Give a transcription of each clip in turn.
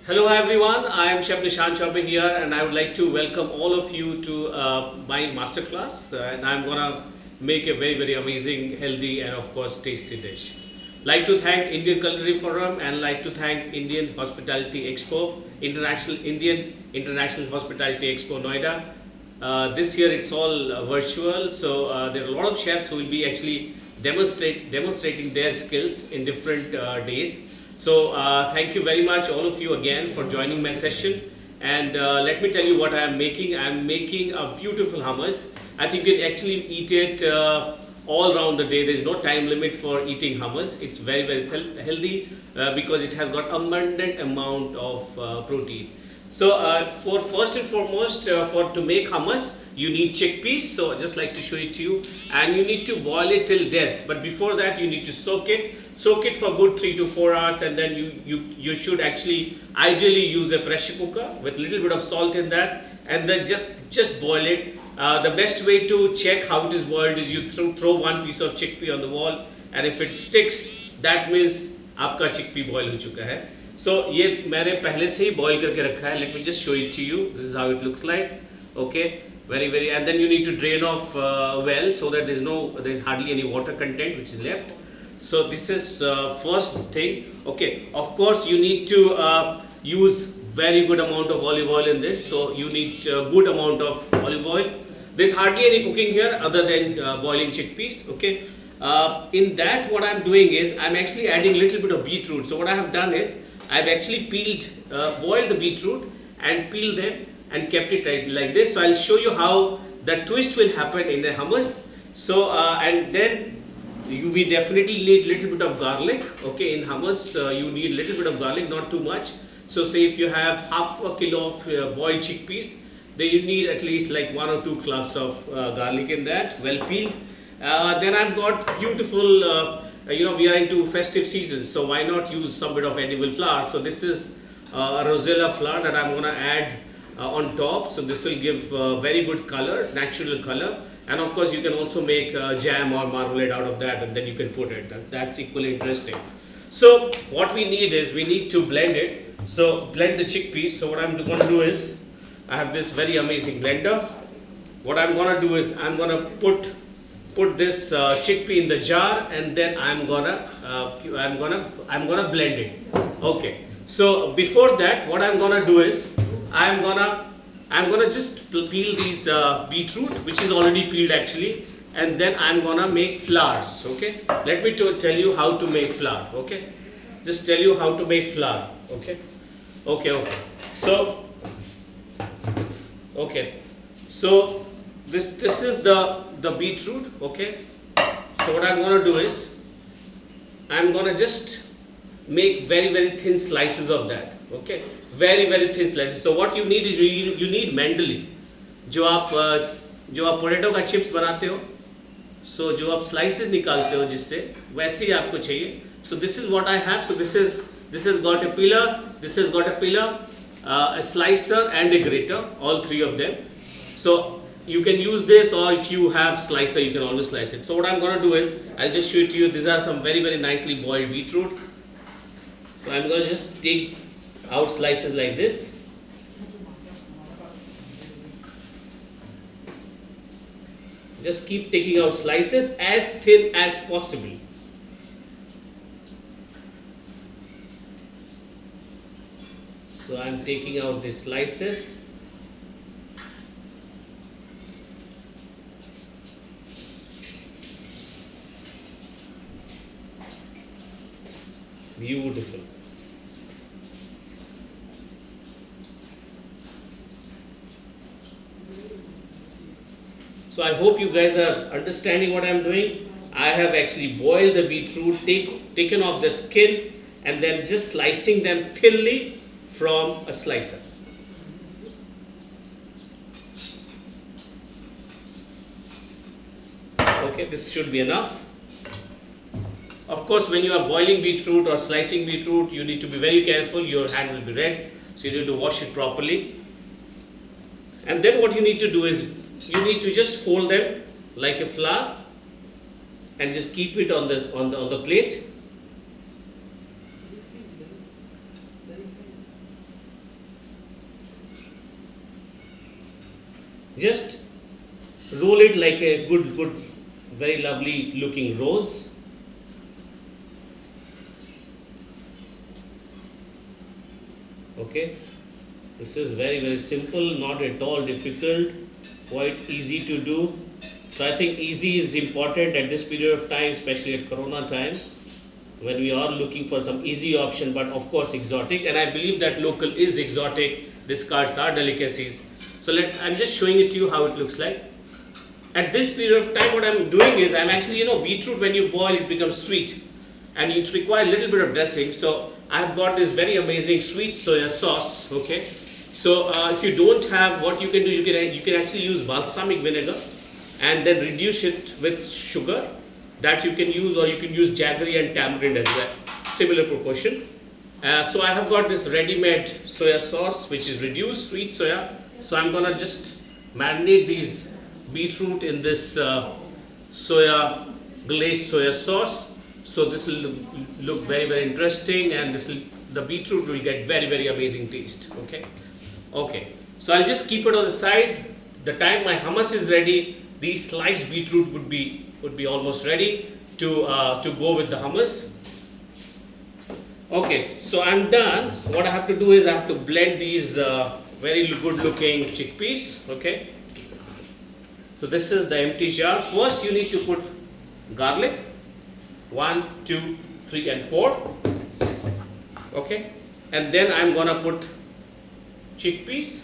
Hello everyone, I am Chef Nishan Chaubey here and I would like to welcome all of you to my masterclass and I'm gonna make a very amazing, healthy and of course tasty dish. Like to thank Indian Culinary Forum and like to thank Indian Hospitality Expo, Indian International Hospitality Expo Noida. This year it's all virtual, so there are a lot of chefs who will be actually demonstrating their skills in different days. So thank you very much all of you again for joining my session. And let me tell you what I am making. I am making a beautiful hummus. I think you can actually eat it all around the day. There is no time limit for eating hummus. It's very healthy because it has got abundant amount of protein. So for first and foremost, for to make hummus, you need chickpeas. So I just like to show it to you, and you need to boil it till death. But before that, you need to soak it for good 3 to 4 hours, and then you should actually ideally use a pressure cooker with a little bit of salt in that, and then just boil it. The best way to check how it is boiled is you throw one piece of chickpea on the wall, and if it sticks, that means आपका chickpea boil हो चुका है. So ये मैंने पहले से ही boil करके रखा है. Let me just show it to you. This is how it looks like. Okay, very and then you need to drain off well so that there's hardly any water content which is left. So this is first thing. Okay, of course you need to use very good amount of olive oil in this. So you need good amount of olive oil. There's hardly any cooking here other than boiling chickpeas. Okay. In that, what I'm doing is I'm actually adding a little bit of beetroot. So what I have done is I've actually boiled the beetroot and peeled them and kept it right like this. So I'll show you how the twist will happen in the hummus. So and then we definitely need little bit of garlic. Okay, in hummus you need little bit of garlic, not too much. So say if you have half a kilo of boiled chickpeas, then you need at least like 1 or 2 cloves of garlic in that, well peeled. Then I've got beautiful we are into festive seasons, so why not use some bit of edible flour. So this is a rosella flour that I'm going to add on top. So this will give very good color, natural color, and of course you can also make jam or marmalade out of that, and then you can put it. That's equally interesting. So what we need is we need to blend it. So blend the chickpeas. So what I'm going to do is I have this very amazing blender. What I'm going to do is I'm going to put this chickpea in the jar, and then I'm gonna blend it. Okay. So before that, what I'm gonna do is I'm gonna just peel these beetroot, which is already peeled actually, and then I'm gonna make flours. Okay. Let me tell you how to make flour. Okay. Just tell you how to make flour. Okay. Okay. So okay. So this is the beetroot. Okay, so what I'm going to do is I'm going to just make very thin slices of that. Okay, very thin slices. So what you need is you need mandolin, जो आप potato का chips बनाते हो, so जो आप slices निकालते हो जिससे, वैसे ही आपको चाहिए. So this is what I have. So this has got a peeler, this has got a peeler, a slicer and a grater, all three of them. So you can use this, or if you have slicer you can always slice it. So what I'm going to do is I'll just show it to you. These are some very nicely boiled beetroot. So I'm going to just take out slices like this. Just keep taking out slices as thin as possible. So I'm taking out these slices. Beautiful. So I hope you guys are understanding what I'm doing. I have actually boiled the beetroot, taken off the skin, and then just slicing them thinly from a slicer. Okay, this should be enough. Of course, when you are boiling beetroot or slicing beetroot, you need to be very careful. Your hand will be red, so you need to wash it properly. And then what you need to do is you need to just fold them like a flower and just keep it on the plate. Just roll it like a good, very lovely looking rose. Okay, this is very simple, not at all difficult, quite easy to do. So I think easy is important at this period of time, especially at Corona time, when we are looking for some easy option, but of course exotic. And I believe that local is exotic. These cards are delicacies. So I'm just showing it to you how it looks like. At this period of time, what I'm doing is I'm actually, beetroot when you boil it becomes sweet, and it requires a little bit of dressing. So I've got this very amazing sweet soya sauce. Okay, so if you don't have, what you can do, you can actually use balsamic vinegar and then reduce it with sugar that you can use, or you can use jaggery and tamarind as well, similar proportion. So I have got this ready-made soya sauce which is reduced sweet soya. So I'm gonna just marinate these beetroot in this glazed soya sauce. So this will look very interesting, and the beetroot will get very amazing taste. Okay, so I'll just keep it on the side. The time my hummus is ready, these sliced beetroot would be almost ready to go with the hummus. Okay, so I'm done. What I have to do is I have to blend these very good looking chickpeas. Okay, so this is the empty jar. First you need to put garlic, 1, 2, 3 and 4. Okay, and then I'm gonna put chickpeas.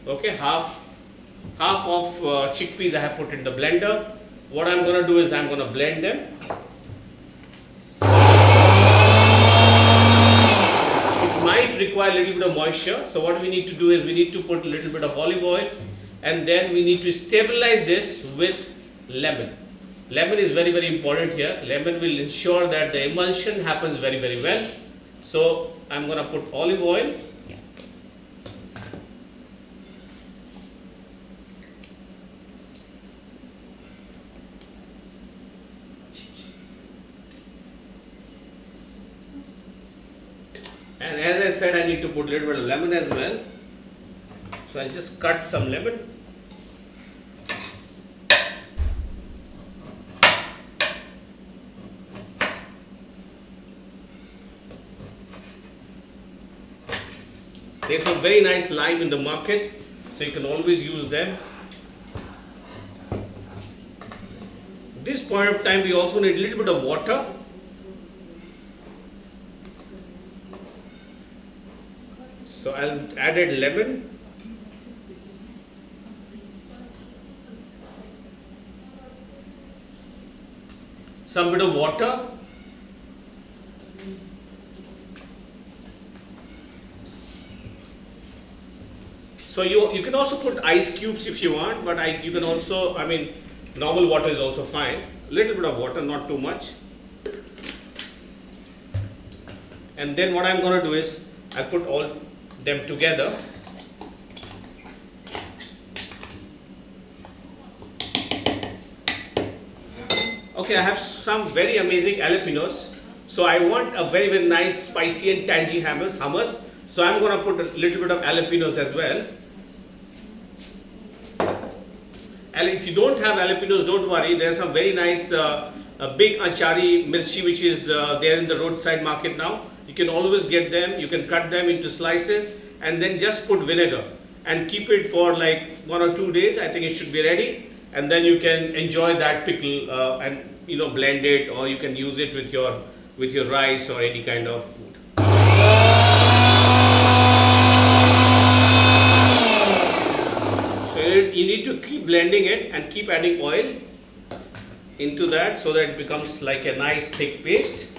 Okay, half of chickpeas I have put in the blender. What I'm gonna do is I'm gonna blend them. It might require a little bit of moisture, so what we need to do is we need to put a little bit of olive oil, and then we need to stabilize this with lemon. Lemon is very important here. Lemon will ensure that the emulsion happens very well. So I'm gonna put olive oil. And as I said, I need to put a little bit of lemon as well. So I'll just cut some lemon. There's some very nice lime in the market, so you can always use them. At this point of time, we also need a little bit of water. So I'll added lemon. Some bit of water. So you can also put ice cubes if you want, but you can also, normal water is also fine. A little bit of water, not too much. And then what I'm going to do is I put all them together. Okay, I have some very amazing jalapenos. So I want a very nice spicy and tangy hummus. So I'm going to put a little bit of jalapenos as well. And if you don't have jalapenos, don't worry. There's some very nice big achari mirchi which is there in the roadside market now. You can always get them. You can cut them into slices and then just put vinegar and keep it for like 1 or 2 days. I think it should be ready, and then you can enjoy that pickle and blend it, or you can use it with your rice or any kind of food. So you need to keep blending it and keep adding oil into that so that it becomes like a nice thick paste.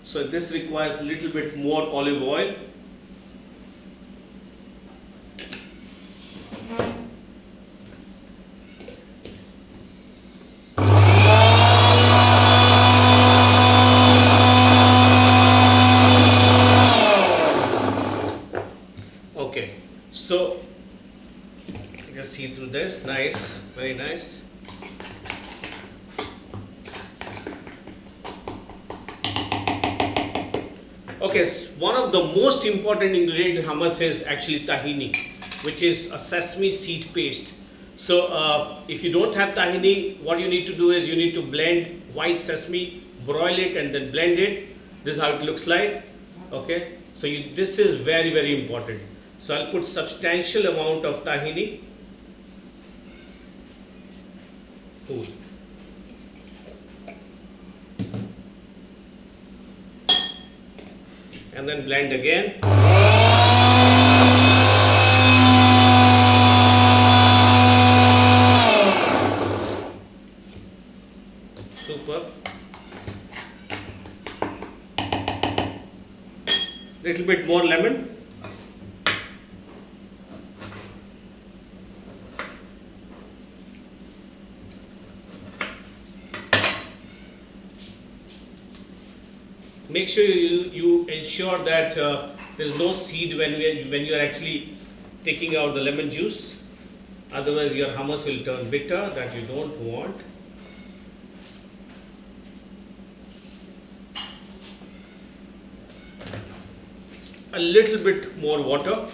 So this requires a little bit more olive oil. Okay, so you can see through this, nice, very nice. Okay, one of the most important ingredient in hummus is actually tahini, which is a sesame seed paste. So if you don't have tahini, what you need to do is you need to blend white sesame, broil it and then blend it. This is how it looks like. Okay, so this is very very important. So I'll put substantial amount of tahini. Cool. And then blend again. Super. Little bit more lemon. Make sure you ensure that there's no seed when you are actually taking out the lemon juice. Otherwise, your hummus will turn bitter, that you don't want. A little bit more water.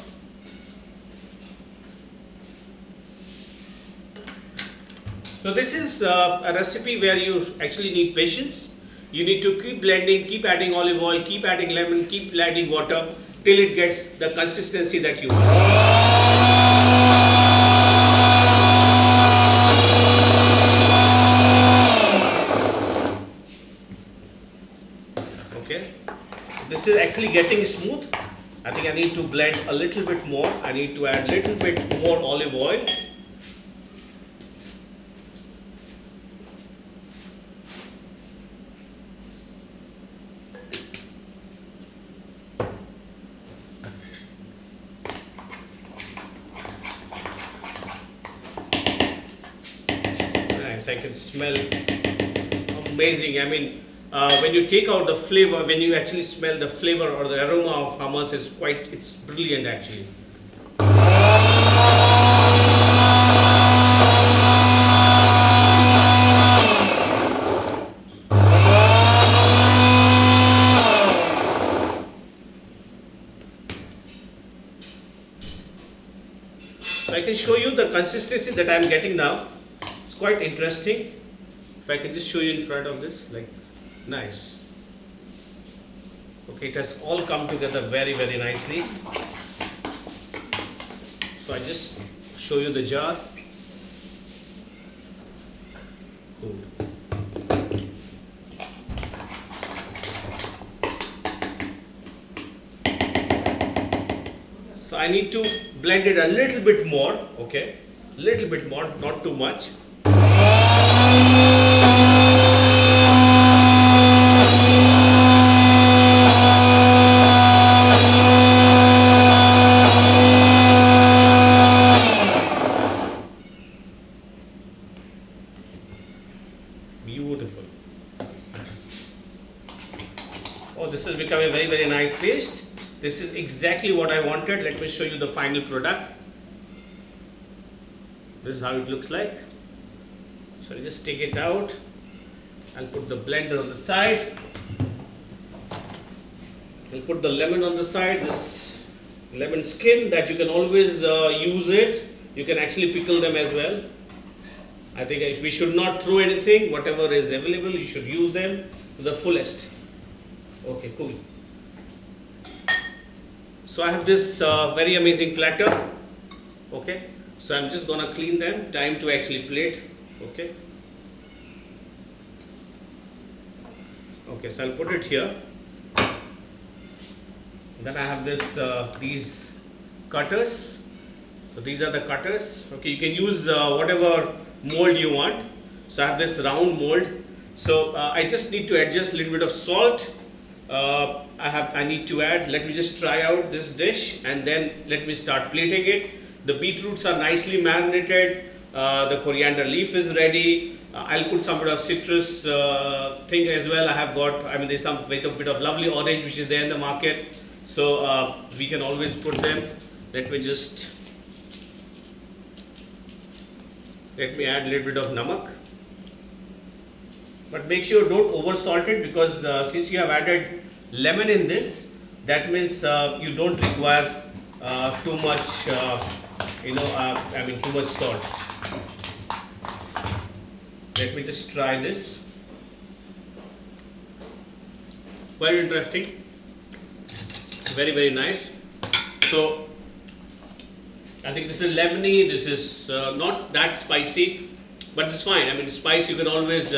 So this is a recipe where you actually need patience. You need to keep blending, keep adding olive oil, keep adding lemon, keep adding water till it gets the consistency that you want. Okay, this is actually getting smooth. I think I need to blend a little bit more. I need to add a little bit more olive oil. Nice, I can smell amazing. I mean, when you take out the flavor, when you actually smell the flavor or the aroma of hummus, it's brilliant actually. So I can show you the consistency that I am getting now. It's quite interesting. If I can just show you in front of this, like, nice. Okay, it has all come together very very nicely. So I just show you the jar. Cool. So I need to blend it a little bit more, okay, little bit more, not too much. Beautiful. Oh, this has become a very very nice paste. This is exactly what I wanted. Let me show you the final product. This is how it looks like. So I just take it out. I'll put the blender on the side. I'll put the lemon on the side. This lemon skin that you can always use it. You can actually pickle them as well. I think we should not throw anything. Whatever is available, you should use them to the fullest. Okay, cool. So I have this very amazing platter. Okay, so I'm just gonna clean them. Time to actually plate. Okay. Okay, so I'll put it here. Then I have these cutters. So these are the cutters. Okay, you can use whatever mold you want. So I have this round mold. So I just need to adjust a little bit of salt. I need to add. Let me just try out this dish and then let me start plating it. The beetroots are nicely marinated. The coriander leaf is ready. I'll put some bit of citrus thing as well. There's some bit of lovely orange which is there in the market. So we can always put them. Let me add a little bit of namak. But make sure don't over salt it, because since you have added lemon in this, That means you don't require too much, too much salt. Let me just try this. Quite interesting. Very, very nice. So I think this is lemony. This is not that spicy, but it's fine. I mean, spice you can always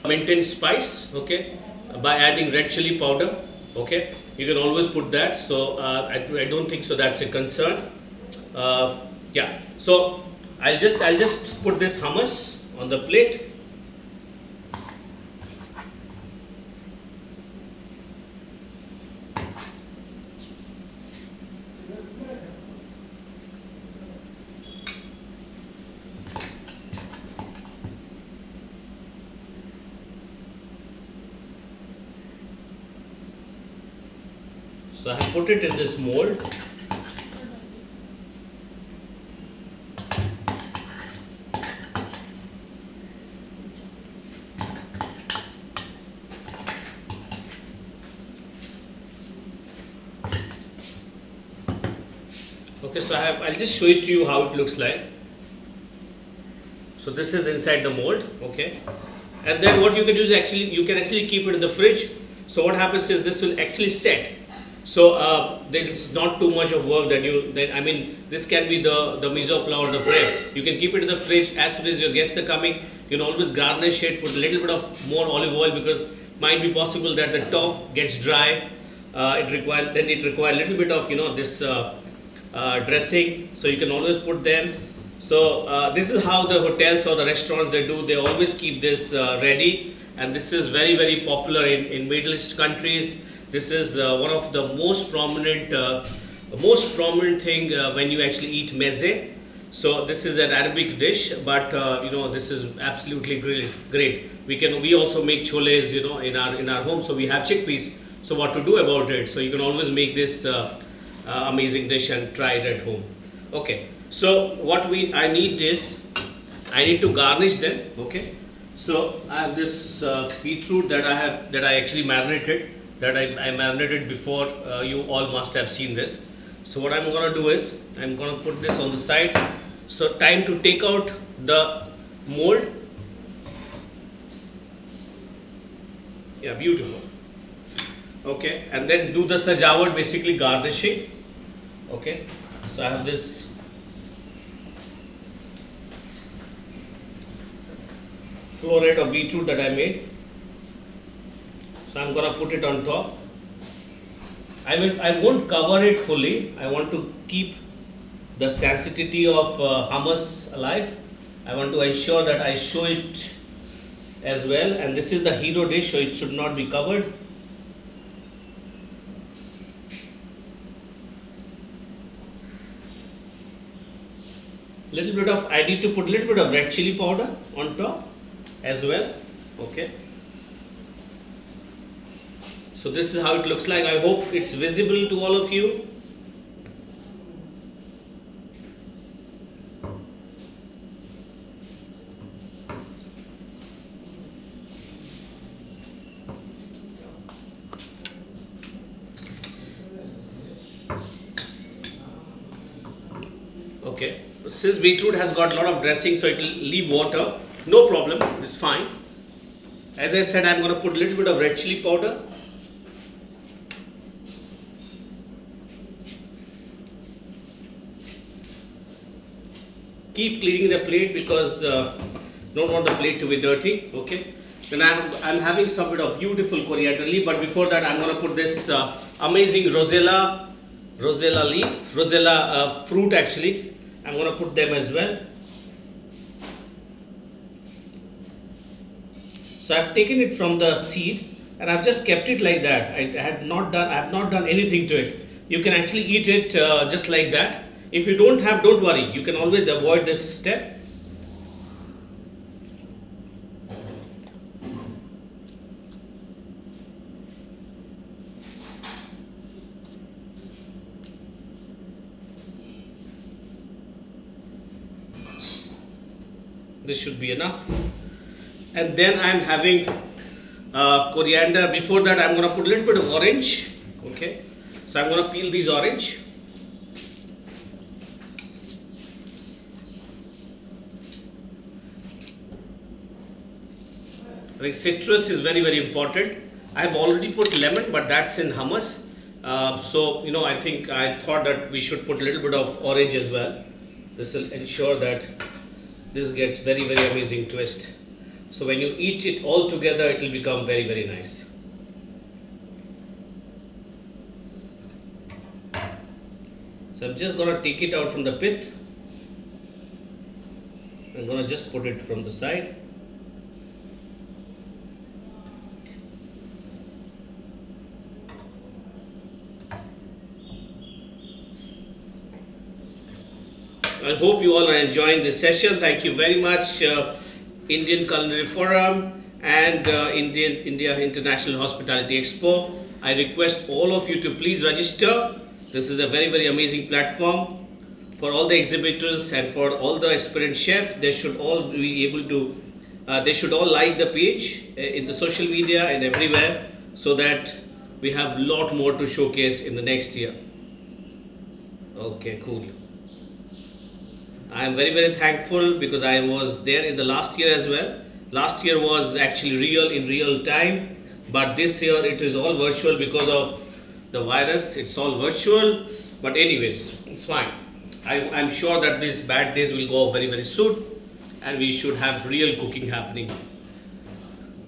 maintain spice, okay, by adding red chili powder, okay. You can always put that. So I don't think so. That's a concern. Yeah. So I'll just put this hummus on the plate. So I have put it in this mold. Okay, so I'll just show it to you how it looks like. So this is inside the mold, okay. And then what you can do is you can actually keep it in the fridge. So what happens is this will actually set. So there is not too much of work this can be the mise en place or the bread. You can keep it in the fridge. As soon as your guests are coming, you can always garnish it, put a little bit of more olive oil, because might be possible that the top gets dry. It requires a little bit of this dressing. So you can always put them. So this is how the hotels or the restaurants they do. They always keep this ready, and this is very, very popular in Middle East countries. This is one of the most prominent thing when you actually eat meze. So this is an Arabic dish, but this is absolutely great. We also make choles in our home. So we have chickpeas. So what to do about it? So you can always make this amazing dish and try it at home. Okay. So what I need to garnish them. Okay. So I have this beetroot that I actually marinated. I marinated before. You all must have seen this. So what I'm gonna do is I'm gonna put this on the side. So time to take out the mold. Yeah, beautiful. Okay, and then do the sajawat, basically garnishing. Okay, so I have this floret of beetroot that I made. So I'm gonna put it on top. I won't cover it fully. I want to keep the sensitivity of hummus alive. I want to ensure that I show it as well. And this is the hero dish, so it should not be covered. I need to put a little bit of red chili powder on top as well. Okay. So this is how it looks like. I hope it's visible to all of you. Okay. Since beetroot has got a lot of dressing, so it will leave water. No problem. It's fine. As I said, I'm going to put a little bit of red chili powder. Keep cleaning the plate because don't want the plate to be dirty. Okay. Then I'm having some bit of beautiful coriander leaf, but before that I'm going to put this amazing rosella leaf, rosella fruit actually. I'm going to put them as well. So I've taken it from the seed and I've just kept it like that. I have not done anything to it. You can actually eat it just like that. If you don't have, don't worry. You can always avoid this step. This should be enough. And then I'm having coriander. Before that, I'm going to put a little bit of orange. Okay. So I'm going to peel these orange. I think citrus is very important. I've already put lemon, but that's in hummus. So I thought that we should put a little bit of orange as well. This will ensure that this gets very amazing twist. So when you eat it all together, it will become very nice. So I'm just gonna take it out from the pith. I'm gonna just put it from the side. I hope you all are enjoying this session. Thank you very much, Indian Culinary Forum and India International Hospitality Expo. I request all of you to please register. This is a very amazing platform for all the exhibitors and for all the aspirant chefs. They should all be able to, they should all like the page in the social media and everywhere, so that we have a lot more to showcase in the next year. Okay, cool. I am very thankful because I was there in the last year as well. Last year was actually in real time, but this year it is all virtual because of the virus. It's all virtual, but anyways, it's fine. I'm sure that these bad days will go very soon, and we should have real cooking happening.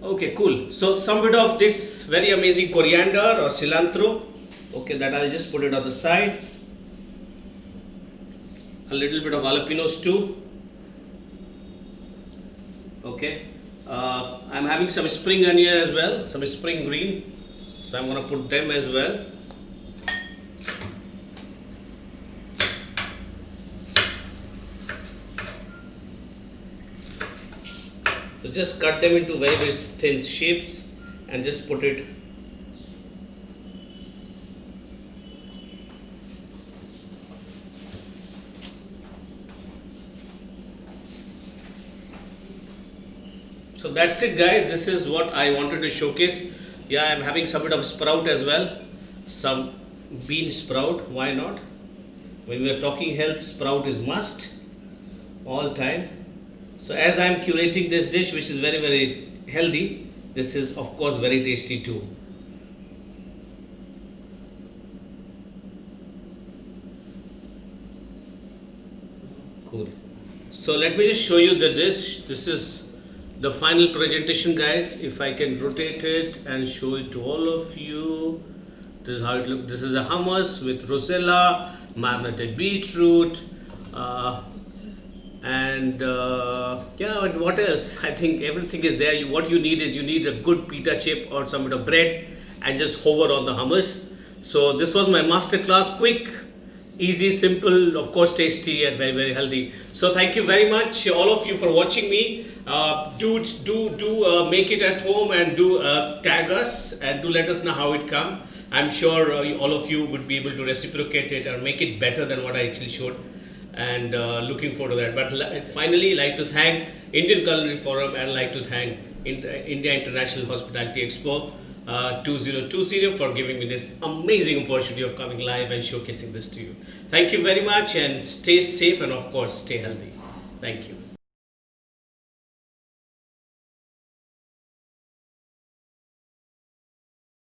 Okay, cool. So some bit of this very amazing coriander or cilantro. Okay, that I'll just put it on the side. A little bit of jalapenos too. Okay, I'm having some spring onion as well, some spring green, so I'm going to put them as well. So just cut them into very thin shapes and just put it. So that's it, guys. This is what I wanted to showcase. Yeah, I'm having some bit of sprout as well, some bean sprout. Why not? When we are talking health, sprout is must all time. So as I'm curating this dish, which is very healthy, this is of course very tasty too. Cool. So let me just show you the dish. This is the final presentation, guys. If I can rotate it and show it to all of you, this is how it looks. This is a hummus with rosella, marinated beetroot, yeah, and what else? I think everything is there. What you need is, you need a good pita chip or some bit of bread and just hover on the hummus. So this was my master class, quick, easy, simple, of course tasty and very healthy. So thank you very much all of you for watching me. Do make it at home, and do tag us and do let us know how it come. I'm sure all of you would be able to reciprocate it or make it better than what I actually showed, and looking forward to that. But finally, like to thank Indian Culinary Forum and like to thank India International Hospitality Expo 2020 for giving me this amazing opportunity of coming live and showcasing this to you. Thank you very much, and stay safe, and of course stay healthy. Thank you.